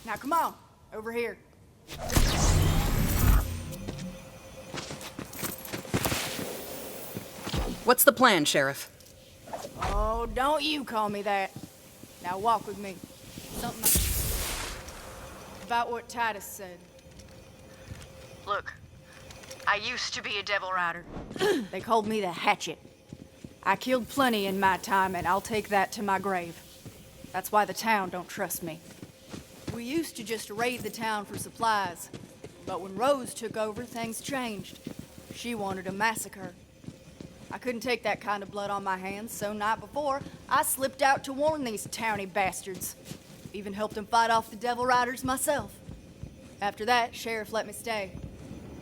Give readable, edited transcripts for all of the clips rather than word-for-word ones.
Now come on, over here. What's the plan, Sheriff? Oh, don't you call me that. Now walk with me. Something about what Titus said. Look, I used to be a devil rider. They called me the Hatchet. I killed plenty in my time, and I'll take that to my grave. That's why the town don't trust me. We used to just raid the town for supplies, but when Rose took over, things changed. She wanted a massacre. I couldn't take that kind of blood on my hands, so night before, I slipped out to warn these towny bastards. Even helped them fight off the Devil Riders myself. After that, Sheriff let me stay.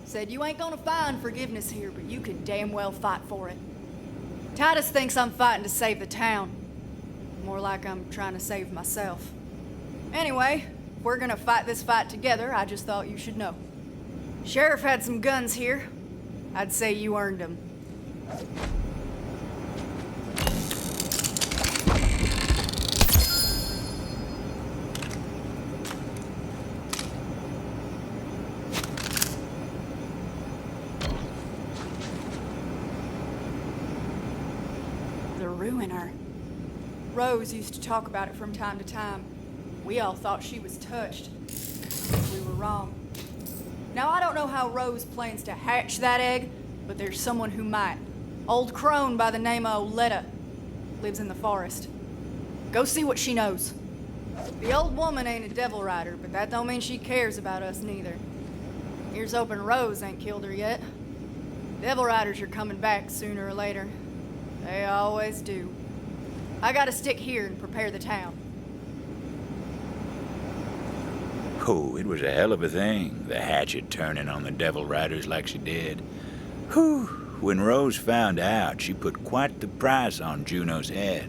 Said, you ain't gonna find forgiveness here, but you can damn well fight for it. Titus thinks I'm fighting to save the town. More like I'm trying to save myself. Anyway, if we're gonna fight this fight together, I just thought you should know. Sheriff had some guns here. I'd say you earned them. The Ruiner. Rose used to talk about it from time to time. We all thought she was touched. We were wrong. Now, I don't know how Rose plans to hatch that egg, but there's someone who might. Old crone by the name of Oletta. Lives in the forest. Go see what she knows. The old woman ain't a devil rider, but that don't mean she cares about us neither. Here's hoping Rose ain't killed her yet. Devil riders are coming back sooner or later. They always do. I gotta stick here and prepare the town. Oh, it was a hell of a thing, the Hatchet turning on the Devil Riders like she did. Whew. When Rose found out, she put quite the price on Juno's head.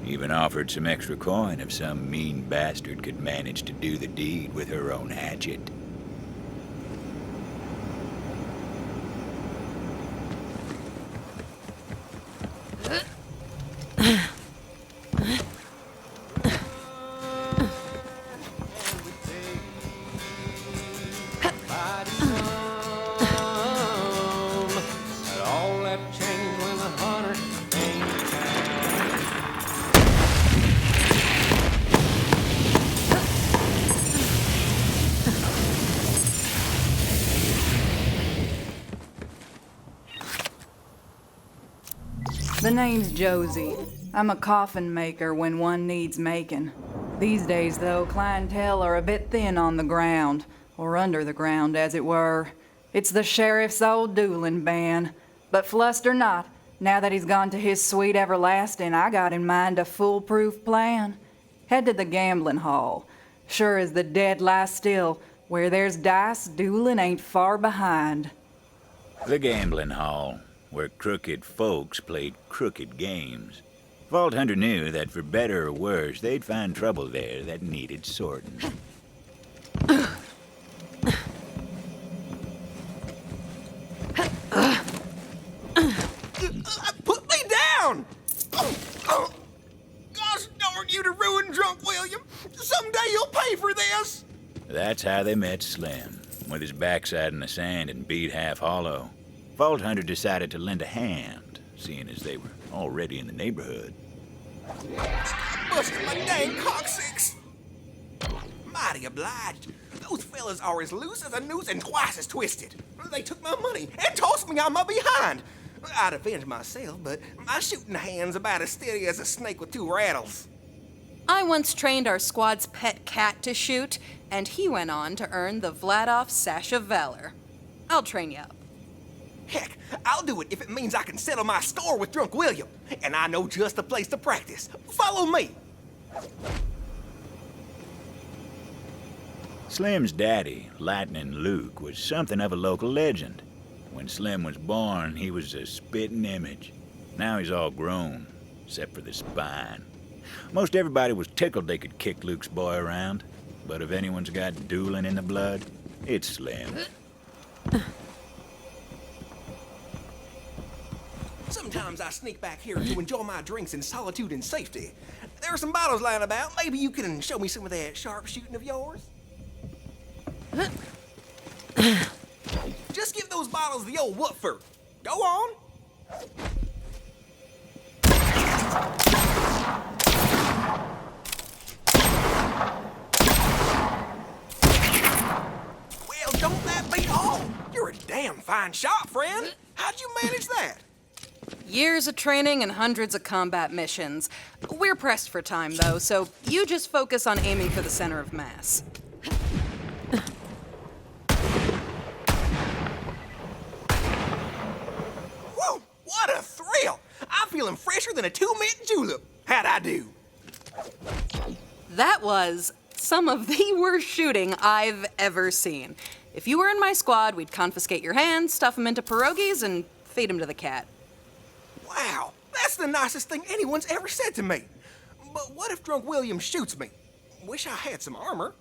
Even offered some extra coin if some mean bastard could manage to do the deed with her own hatchet. The name's Josie. I'm a coffin maker when one needs making. These days, though, clientele are a bit thin on the ground, or under the ground, as it were. It's the sheriff's old dueling band. But fluster not, now that he's gone to his sweet everlasting, I got in mind a foolproof plan. Head to the gambling hall. Sure as the dead lie still, where there's dice, dueling ain't far behind. The gambling hall, where crooked folks played crooked games. Vault Hunter knew that for better or worse, they'd find trouble there that needed sorting. Put me down! Gosh darn you to ruin drunk William! Someday you'll pay for this! That's how they met Slim, with his backside in the sand and beat half hollow. Vault Hunter decided to lend a hand, seeing as they were already in the neighborhood. Busted my dang coccyx! Mighty obliged. Those fellas are as loose as a noose and twice as twisted. They took my money and tossed me on my behind. I'd avenge myself, but my shooting hand's about as steady as a snake with two rattles. I once trained our squad's pet cat to shoot, and he went on to earn the Vladoff Sash of Valor. I'll train you up. Heck, I'll do it if it means I can settle my score with drunk William. And I know just the place to practice. Follow me. Slim's daddy, Lightning Luke, was something of a local legend. When Slim was born, he was a spitting image. Now he's all grown, except for the spine. Most everybody was tickled they could kick Luke's boy around. But if anyone's got dueling in the blood, it's Slim. Sometimes I sneak back here to enjoy my drinks in solitude and safety. There are some bottles lying about. Maybe you can show me some of that sharp shooting of yours? Just give those bottles the old what for. Go on. Well, don't that beat all? You're a damn fine shot, friend. How'd you manage that? Years of training and hundreds of combat missions. We're pressed for time, though, so you just focus on aiming for the center of mass. Whoa, what a thrill! I'm feeling fresher than a two-mint julep. How'd I do? That was some of the worst shooting I've ever seen. If you were in my squad, we'd confiscate your hands, stuff them into pierogies, and feed them to the cat. Wow, that's the nicest thing anyone's ever said to me. But what if Drunk William shoots me? Wish I had some armor.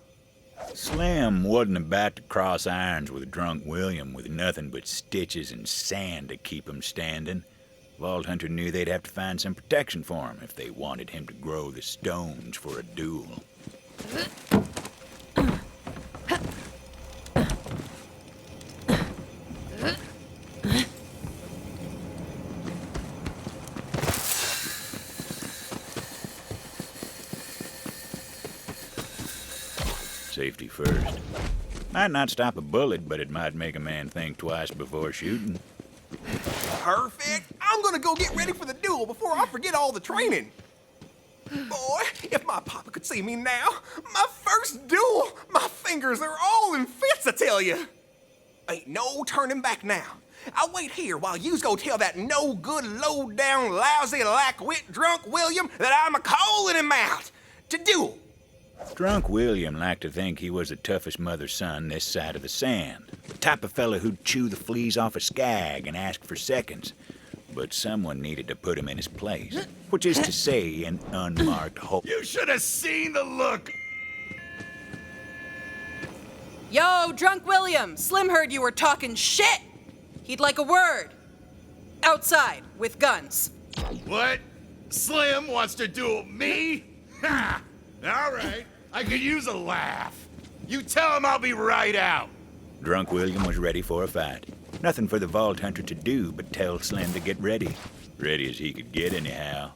Slim wasn't about to cross irons with Drunk William with nothing but stitches and sand to keep him standing. Vault Hunter knew they'd have to find some protection for him if they wanted him to grow the stones for a duel. Safety first. Might not stop a bullet, but it might make a man think twice before shooting. Perfect. I'm gonna go get ready for the duel before I forget all the training. Boy, if my papa could see me now, my first duel, my fingers are all in fits, I tell you. Ain't no turning back now. I'll wait here while yous go tell that no-good, low-down, lousy, lack-wit Drunk William that I'm a-calling him out to duel. Drunk William liked to think he was the toughest mother's son this side of the sand. The type of fella who'd chew the fleas off a skag and ask for seconds. But someone needed to put him in his place, which is to say, an unmarked hole. You should have seen the look. Yo, Drunk William! Slim heard you were talking shit! He'd like a word. Outside, with guns. What? Slim wants to duel me? Ha! All right, I could use a laugh. You tell him I'll be right out. Drunk William was ready for a fight. Nothing for the Vault Hunter to do but tell Slim to get ready. Ready as he could get, anyhow.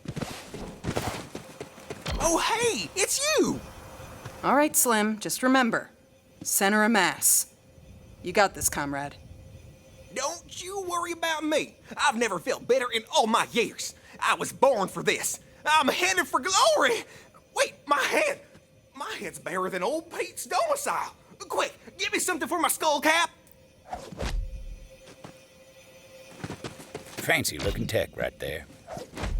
Oh, hey, it's you! All right, Slim, just remember. Center of mass. You got this, comrade. Don't you worry about me. I've never felt better in all my years. I was born for this. I'm headed for glory. Wait, my head. My head's barer than old Pete's domicile. Quick, give me something for my skull cap. Fancy looking tech right there.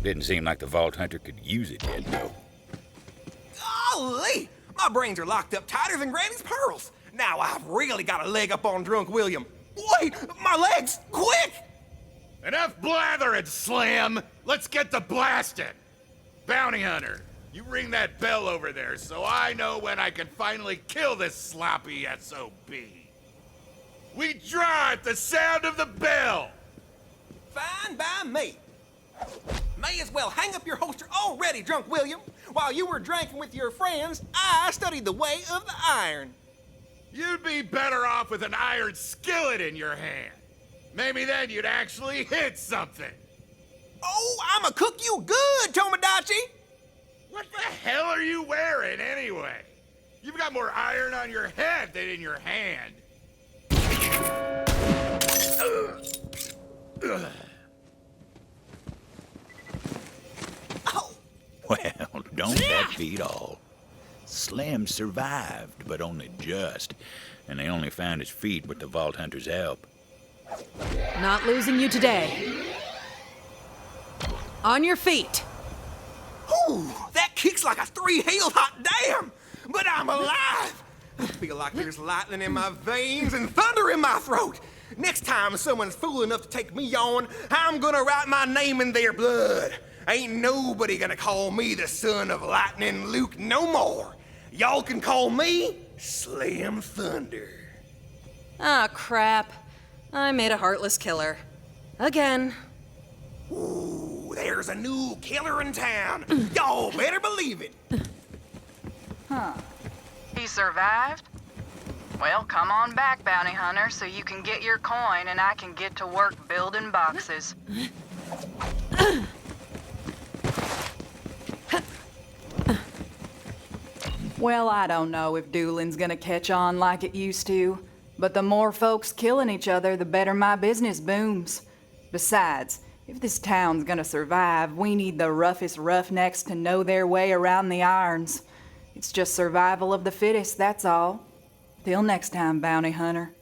Didn't seem like the Vault Hunter could use it yet, though. Golly, my brains are locked up tighter than Granny's pearls. Now I've really got a leg up on Drunk William. Wait, my legs, quick! Enough blathering, Slim. Let's get to blasting. Bounty Hunter, you ring that bell over there so I know when I can finally kill this sloppy SOB. We draw at the sound of the bell. Fine by me. May as well hang up your holster already, Drunk William. While you were drinking with your friends, I studied the way of the iron. You'd be better off with an iron skillet in your hand. Maybe then you'd actually hit something. Oh, I'ma cook you good, Tomodachi. What the hell are you wearing anyway? You've got more iron on your head than in your hand. Oh. Well, don't that beat all? Slim survived, but only just, and they only found his feet with the Vault Hunter's help. Not losing you today. On your feet. Ooh, that kicks like a three-hail hot dam. But I'm alive. I feel like there's lightning in my veins and thunder in my throat. Next time someone's fool enough to take me on, I'm gonna write my name in their blood. Ain't nobody gonna call me the son of Lightning Luke no more. Y'all can call me Slim Thunder. Ah, crap. I made a heartless killer. Again. Ooh, there's a new killer in town. Y'all better believe it. He survived? Well, come on back, bounty hunter, so you can get your coin and I can get to work building boxes. Well, I don't know if dueling's gonna catch on like it used to, but the more folks killing each other, the better my business booms. Besides, if this town's gonna survive, we need the roughest roughnecks to know their way around the irons. It's just survival of the fittest, that's all. Till next time, bounty hunter.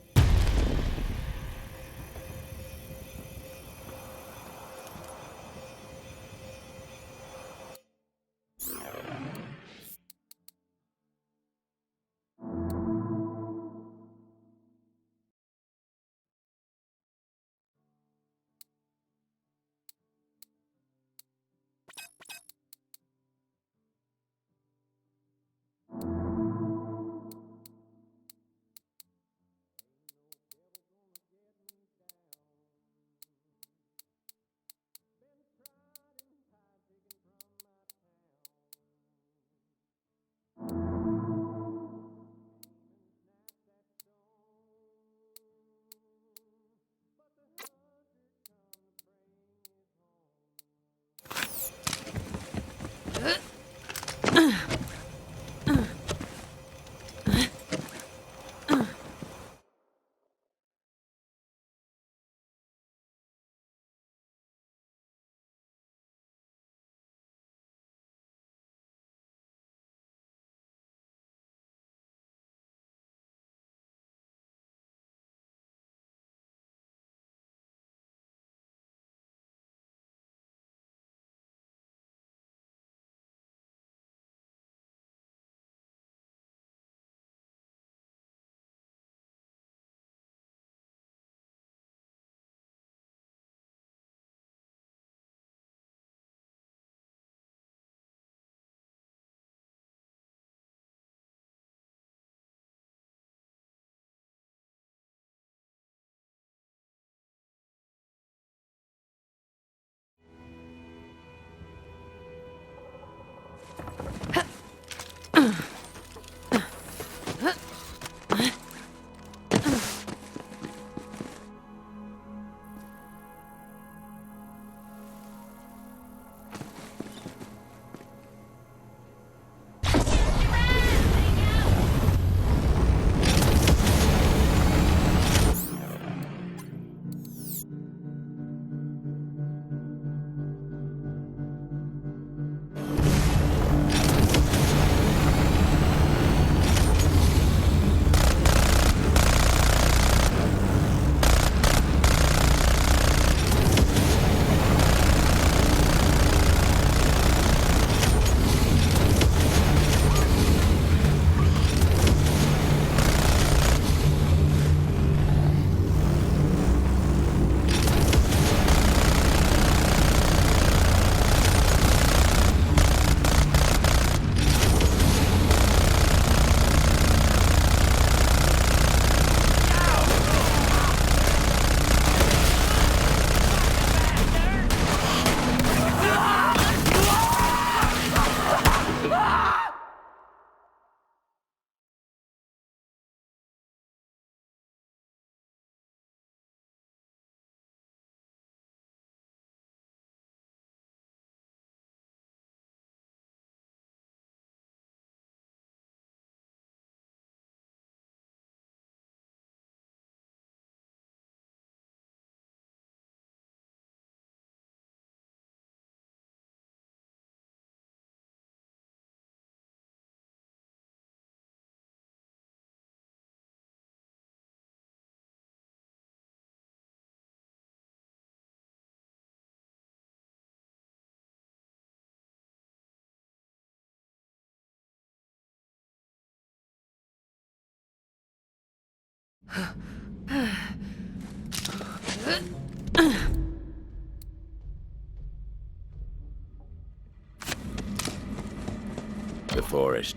The forest.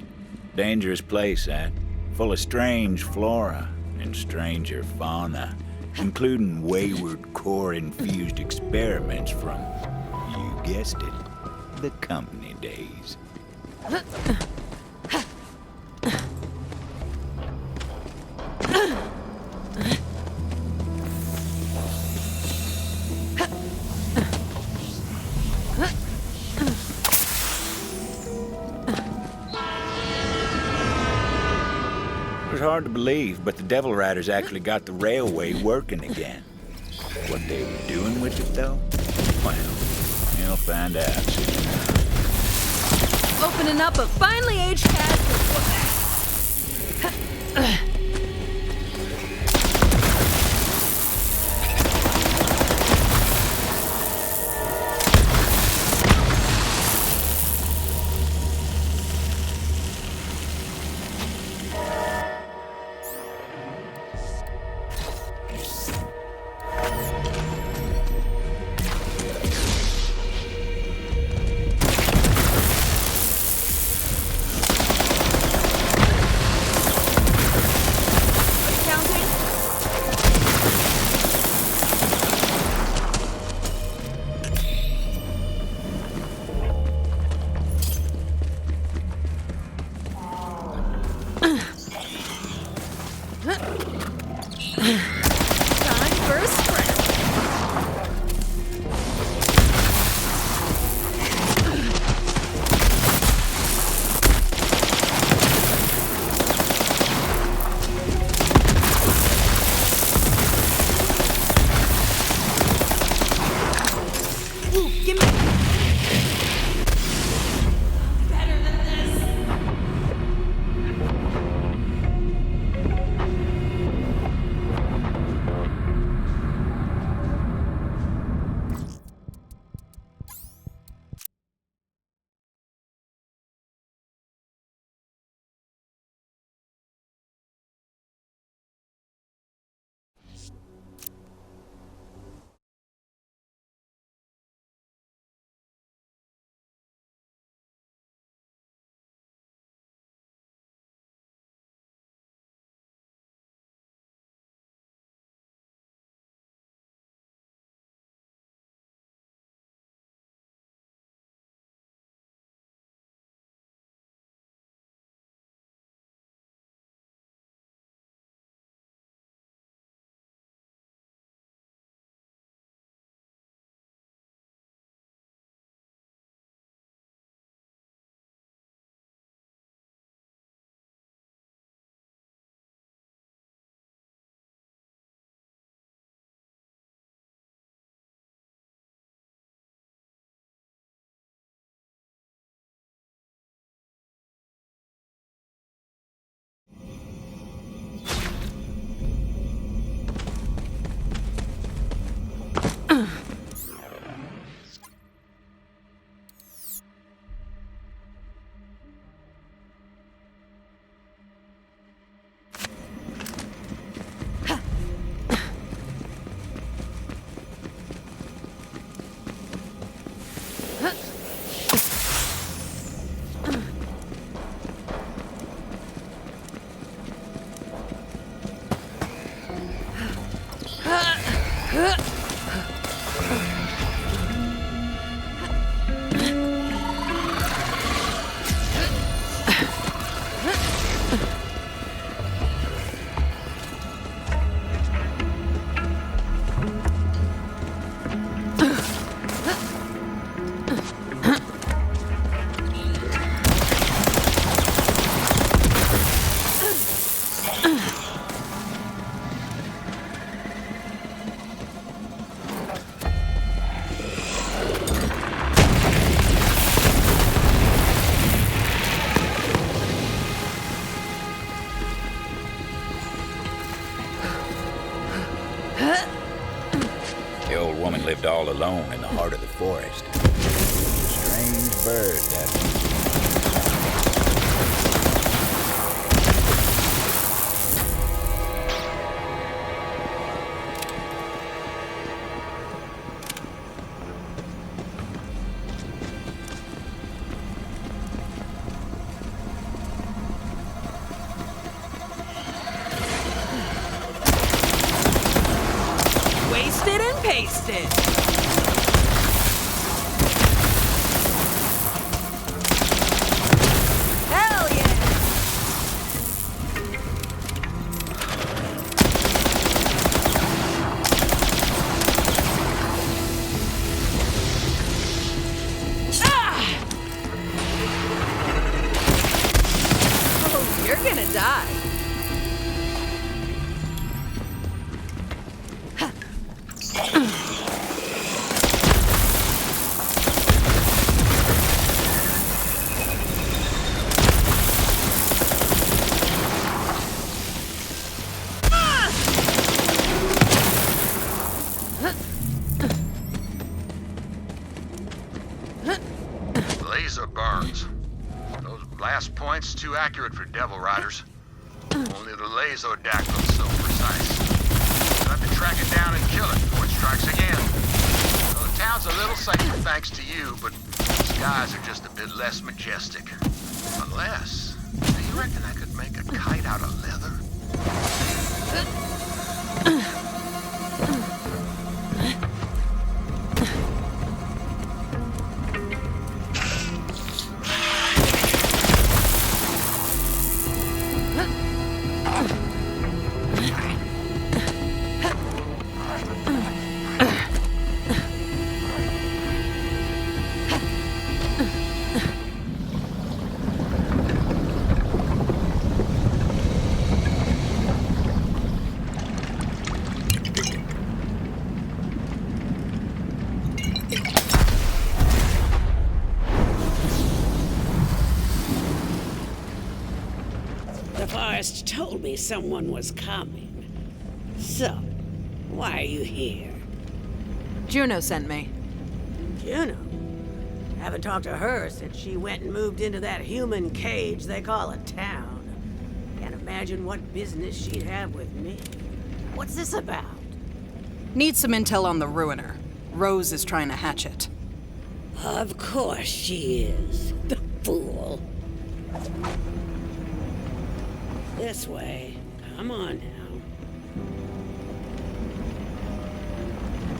Dangerous place, that. Full of strange flora and stranger fauna, including wayward core-infused experiments from, you guessed it, the company days. hard to believe, but the Devil Riders actually got the railway working again. What they were doing with it, though? Well, you'll find out soon enough. Opening up a finely aged cask of time for a sprint. Ooh, give me. Better than this. The old woman lived all alone in the heart of the forest. Strange bird, that Wasted and pasted. Hell yeah! Ah! Oh, you're gonna die. too accurate for Devil Riders. Only the Lasodactyl's so precise. You'll have to track it down and kill it before it strikes again. Well, the town's a little safer thanks to you, but the skies are just a bit less majestic. Unless, do you reckon I could make a kite out of leather? The forest told me someone was coming. So, why are you here? Juno sent me. Juno? Haven't talked to her since she went and moved into that human cage they call a town. Can't imagine what business she'd have with me. What's this about? Need some intel on the Ruiner. Rose is trying to hatch it. Of course she is. The fool. This way. Come on now.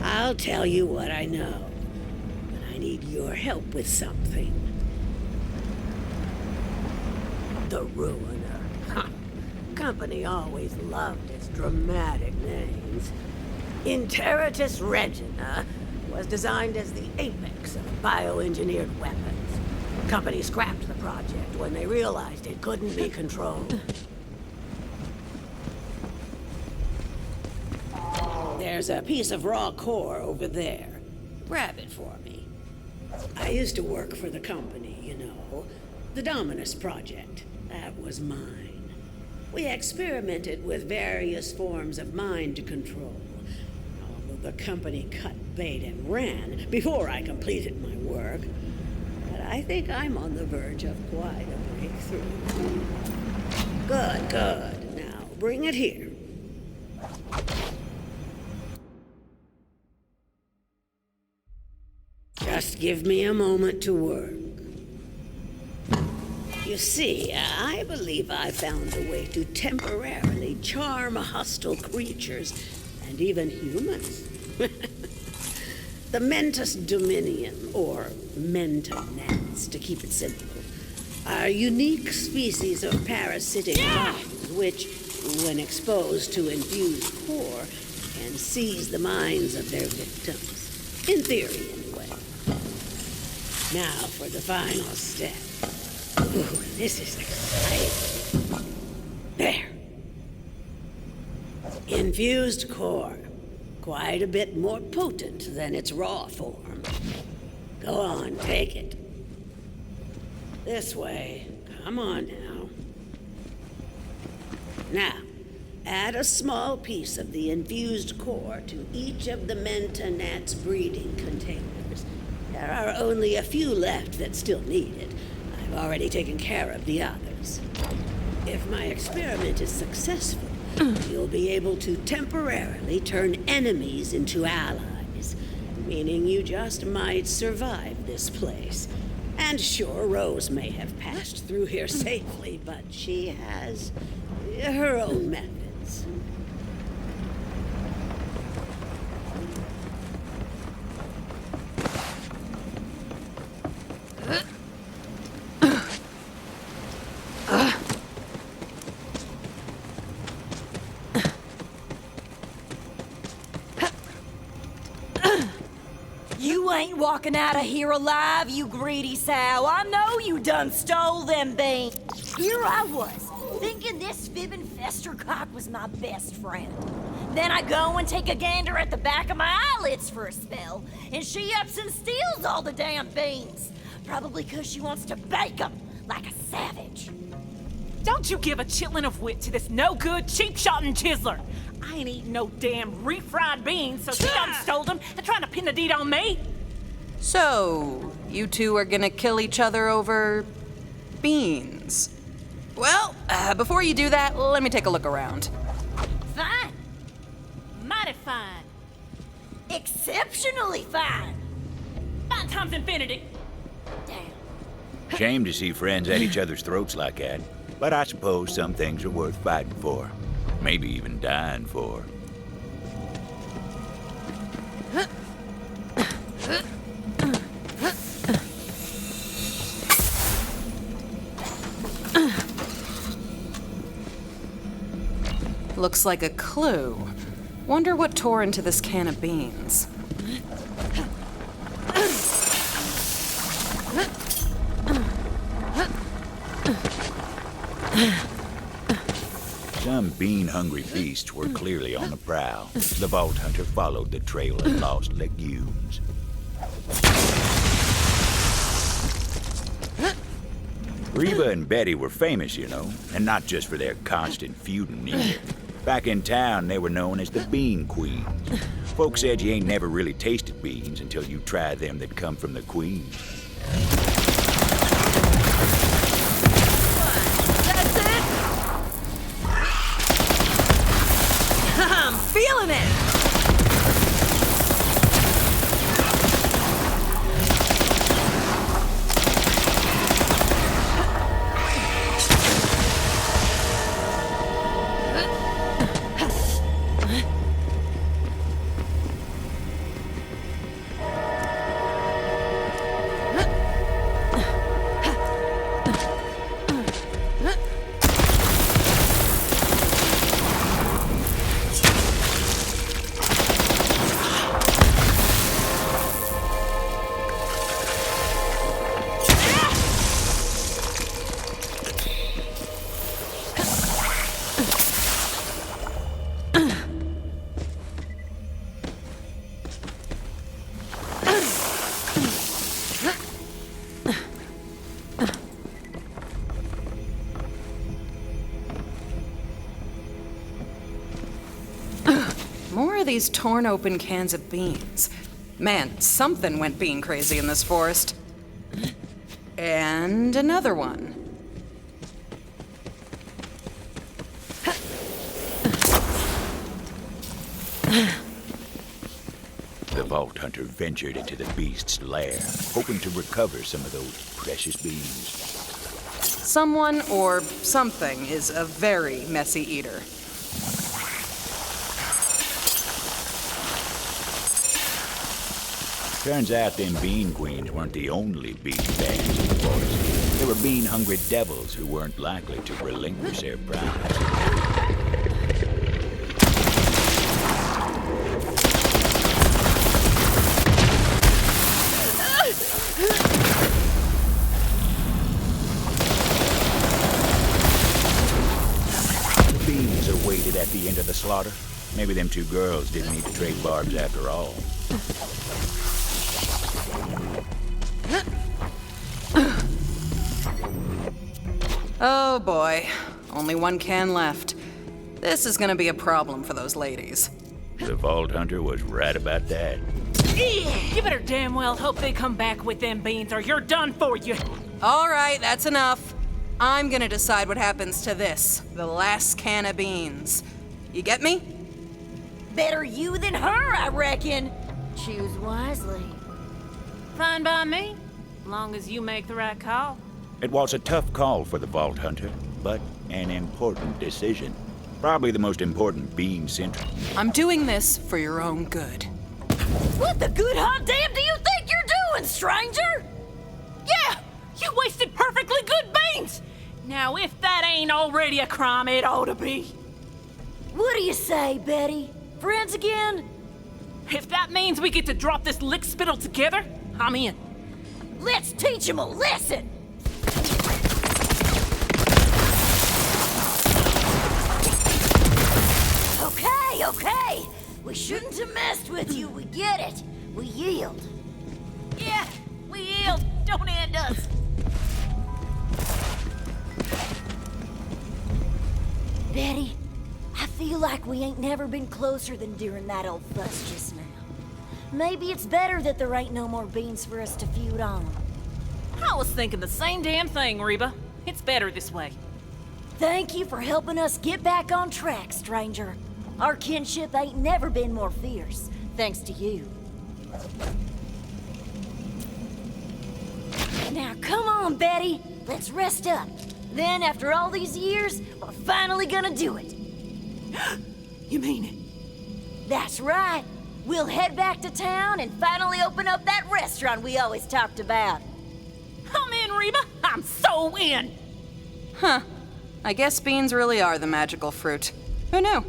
I'll tell you what I know, but I need your help with something. The Ruiner. Huh. Company always loved its dramatic names. Interitus Regina was designed as the apex of bioengineered weapons. Company scrapped the project when they realized it couldn't be controlled. There's a piece of raw core over there. Grab it for me. I used to work for the company, you know. The Dominus Project. That was mine. We experimented with various forms of mind control. Although the company cut bait and ran before I completed my work. But I think I'm on the verge of quite a breakthrough. Good, good. Now, bring it here. Just give me a moment to work. You see, I believe I found a way to temporarily charm hostile creatures, and even humans. The Mentis Dominion, or Mentonets, to keep it simple, are unique species of parasitic bugs which, when exposed to infused core, can seize the minds of their victims. In theory, anyway. Now for the final step. Ooh, this is exciting. There. Infused core. Quite a bit more potent than its raw form. Go on, take it. This way. Come on now. Now, add a small piece of the infused core to each of the Mentonet's breeding containers. There are only a few left that still need it. I've already taken care of the others. If my experiment is successful, you'll be able to temporarily turn enemies into allies, meaning you just might survive this place. And sure, Rose may have passed through here safely, but she has her own methods. You ain't walking out of here alive, you greedy sow. I know you done stole them beans. Here I was, thinking this fibbing festercock was my best friend. Then I go and take a gander at the back of my eyelids for a spell, and she ups and steals all the damn beans. Probably 'cause she wants to bake them like a savage. Don't you give a chitlin of wit to this no-good, cheap-shotting chiseler. I ain't eating no damn refried beans, so she done stole them and trying to pin the deed on me. So, you two are gonna kill each other over beans? Well, before you do that, let me take a look around. Fine. Mighty fine. Exceptionally fine. Fine times infinity. Damn. Shame to see friends at each other's throats like that. But I suppose some things are worth fighting for. Maybe even dying for. Looks like a clue. Wonder what tore into this can of beans. Some bean-hungry beasts were clearly on the prowl. The Vault Hunter followed the trail of lost legumes. Reba and Betty were famous, you know, and not just for their constant feuding either. Back in town, they were known as the Bean Queens. Folks said you ain't never really tasted beans until you try them that come from the Queen. That's it? I'm feeling it! More of these torn open cans of beans. Man, something went bean crazy in this forest. And another one. The Vault Hunter ventured into the beast's lair, hoping to recover some of those precious beans. Someone or something is a very messy eater. Turns out them Bean Queens weren't the only bean bags in the forest. There were bean-hungry devils who weren't likely to relinquish their prize. Beans are weighted at the end of the slaughter. Maybe them two girls didn't need to trade barbs after all. Oh boy, only one can left. This is gonna be a problem for those ladies. The Vault Hunter was right about that. You better damn well hope they come back with them beans or you're done for, you. All right, that's enough. I'm gonna decide what happens to this, the last can of beans. You get me? Better you than her, I reckon. Choose wisely. Fine by me, long as you make the right call. It was a tough call for the Vault Hunter, but an important decision. Probably the most important being central. I'm doing this for your own good. What the good hot damn do you think you're doing, stranger? Yeah, you wasted perfectly good beans. Now, if that ain't already a crime, it ought to be. What do you say, Betty? Friends again? If that means we get to drop this lick spittle together, I'm in. Let's teach him a lesson! Okay. We shouldn't have messed with you. We get it. We yield. Yeah, we yield. Don't end us. Betty, I feel like we ain't never been closer than during that old fuss just now. Maybe it's better that there ain't no more beans for us to feud on. I was thinking the same damn thing, Reba. It's better this way. Thank you for helping us get back on track, stranger. Our kinship ain't never been more fierce, thanks to you. Now, come on, Betty. Let's rest up. Then, after all these years, we're finally gonna do it. You mean it? That's right. We'll head back to town and finally open up that restaurant we always talked about. I'm in, Reba. I'm so in. Huh. I guess beans really are the magical fruit. Who knew?